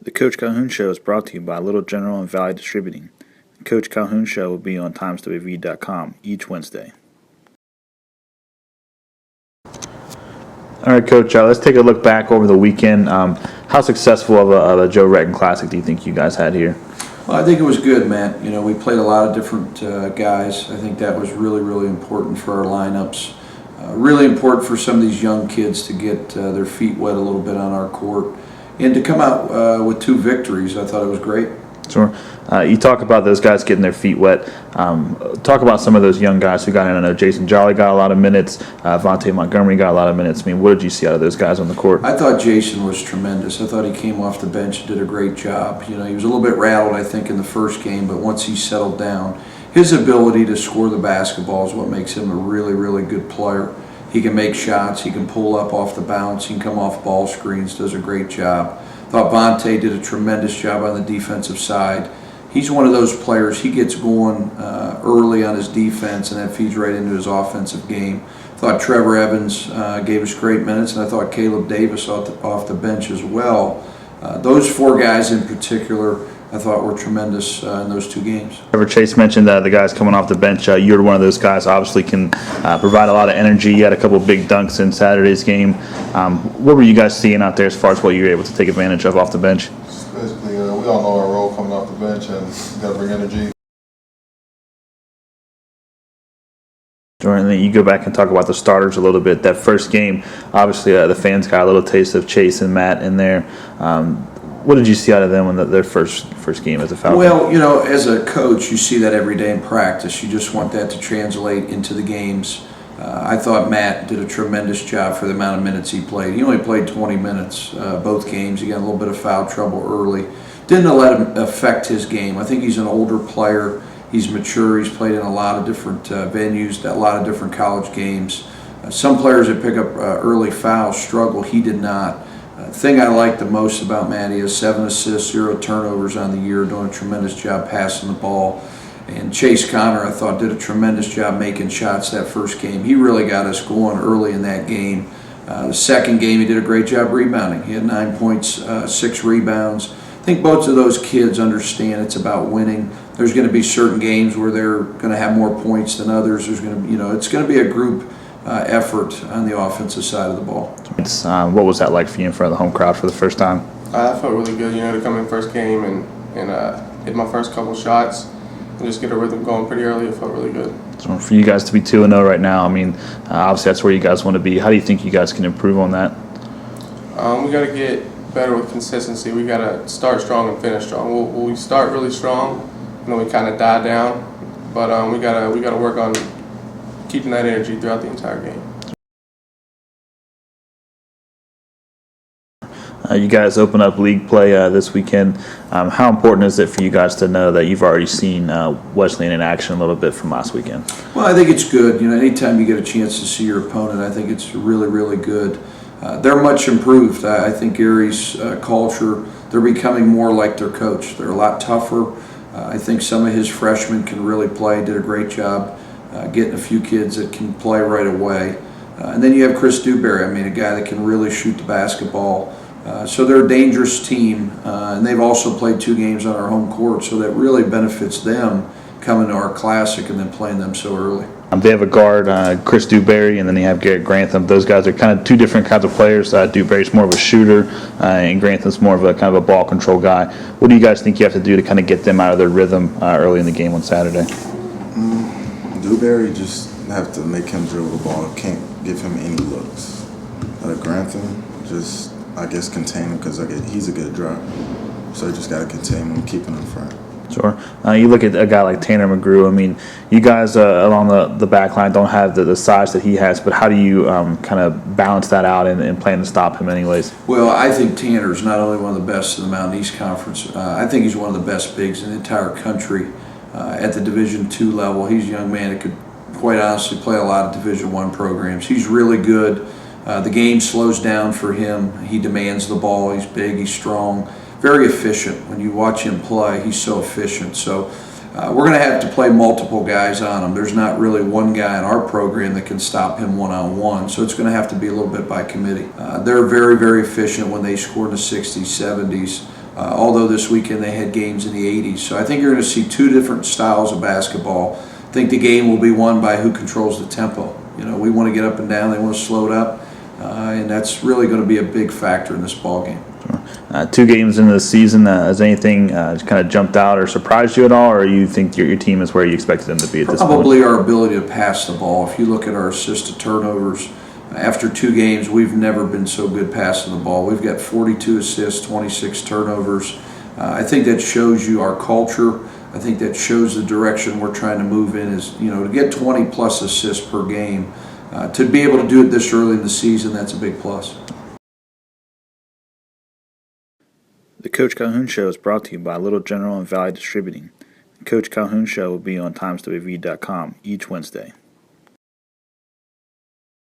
The Coach Calhoun Show is brought to you by Little General and Valley Distributing. The Coach Calhoun Show will be on timeswv.com each Wednesday. All right, Coach, let's take a look back over the weekend. How successful of a Joe Retton Classic do you think you guys had here? Well, I think it was good, Matt. You know, we played a lot of different guys. I think that was really, really important for our lineups. Really important for some of these young kids to get their feet wet a little bit on our court. And to come out with 2 victories, I thought it was great. Sure. You talk about those guys getting their feet wet. Talk about some of those young guys who got in. I know Jason Jolly got a lot of minutes. Vontae Montgomery got a lot of minutes. I mean, what did you see out of those guys on the court? I thought Jason was tremendous. I thought he came off the bench and did a great job. You know, he was a little bit rattled, I think, in the first game, but once he settled down, his ability to score the basketball is what makes him a really, really good player. He can make shots. He can pull up off the bounce. He can come off ball screens. Does a great job. Thought Vontae did a tremendous job on the defensive side. He's one of those players. He gets going early on his defense, and that feeds right into his offensive game. Thought Trevor Evans gave us great minutes, and I thought Caleb Davis off the bench as well. Those 4 guys in particular, I thought were tremendous in those 2 games. Trevor Chase mentioned the guys coming off the bench. You're one of those guys, obviously can provide a lot of energy. You had a couple of big dunks in Saturday's game. What were you guys seeing out there as far as what you were able to take advantage of off the bench? Basically, we all know our role coming off the bench, and we got to bring energy. And then you go back and talk about the starters a little bit. That first game, obviously the fans got a little taste of Chase and Matt in there. What did you see out of them in their first game as a Falcon? Well, you know, as a coach, you see that every day in practice. You just want that to translate into the games. I thought Matt did a tremendous job for the amount of minutes he played. He only played 20 minutes both games. He got a little bit of foul trouble early. Didn't let him affect his game. I think he's an older player. He's mature. He's played in a lot of different venues, a lot of different college games. Some players that pick up early fouls struggle. He did not. The thing I like the most about Matt is 7 assists, 0 turnovers on the year, doing a tremendous job passing the ball. And Chase Connor, I thought, did a tremendous job making shots that first game. He really got us going early in that game. The second game, he did a great job rebounding. He had 9 points, 6 rebounds. I think both of those kids understand it's about winning. There's going to be certain games where they're going to have more points than others. There's going to, you know, it's going to be a group effort on the offensive side of the ball. What was that like for you in front of the home crowd for the first time? I felt really good, you know, to come in first game and hit my first couple shots and just get a rhythm going pretty early. It felt really good. So for you guys to be 2-0 right now, I mean, obviously that's where you guys want to be. How do you think you guys can improve on that? We got to get better with consistency. We got to start strong and finish strong. We start really strong, and then we kind of die down. But we gotta work on keeping that energy throughout the entire game. You guys open up league play this weekend. How important is it for you guys to know that you've already seen Wesleyan in action a little bit from last weekend? Well, I think it's good. You know, anytime you get a chance to see your opponent, I think it's really, really good. They're much improved. I think Erie's culture, they're becoming more like their coach. They're a lot tougher. I think some of his freshmen can really play, did a great job getting a few kids that can play right away. And then you have Chris Dewberry, I mean, a guy that can really shoot the basketball. So they're a dangerous team, and they've also played 2 games on our home court, so that really benefits them coming to our Classic and then playing them so early. They have a guard, Chris Dewberry, and then they have Garrett Grantham. Those guys are kind of 2 different kinds of players. Dewberry's more of a shooter, and Grantham's more of a kind of a ball control guy. What do you guys think you have to do to kind of get them out of their rhythm early in the game on Saturday? Dewberry, just have to make him dribble the ball. Can't give him any looks. Grantham, just, I guess, contain him because he's a good driver. So you just got to contain him, keep him in front. Sure. You look at a guy like Tanner McGrew. I mean, you guys along the back line don't have the size that he has, but how do you kind of balance that out and plan to stop him anyways? Well, I think Tanner's not only one of the best in the Mountain East Conference, I think he's one of the best bigs in the entire country at the Division II level. He's a young man that could, quite honestly, play a lot of Division I programs. He's really good. The game slows down for him. He demands the ball. He's big. He's strong. Very efficient. When you watch him play, he's so efficient. So we're going to have to play multiple guys on him. There's not really one guy in our program that can stop him one-on-one, so it's going to have to be a little bit by committee. They're very, very efficient when they score in the 60s, 70s. although this weekend they had games in the 80s. So I think you're going to see two different styles of basketball. I think the game will be won by who controls the tempo. We want to get up and down, they want to slow it up, and that's really going to be a big factor in this ball game. 2 games into the season, has anything kind of jumped out or surprised you at all, or you think your team is where you expected them to be at this point? Probably our ability to pass the ball. If you look at our assist to turnovers, after 2 games, we've never been so good passing the ball. We've got 42 assists, 26 turnovers. I think that shows you our culture. I think that shows the direction we're trying to move in is, to get 20 plus assists per game. To be able to do it this early in the season, that's a big plus. The Coach Calhoun Show is brought to you by Little General and Valley Distributing. The Coach Calhoun Show will be on timeswv.com each Wednesday.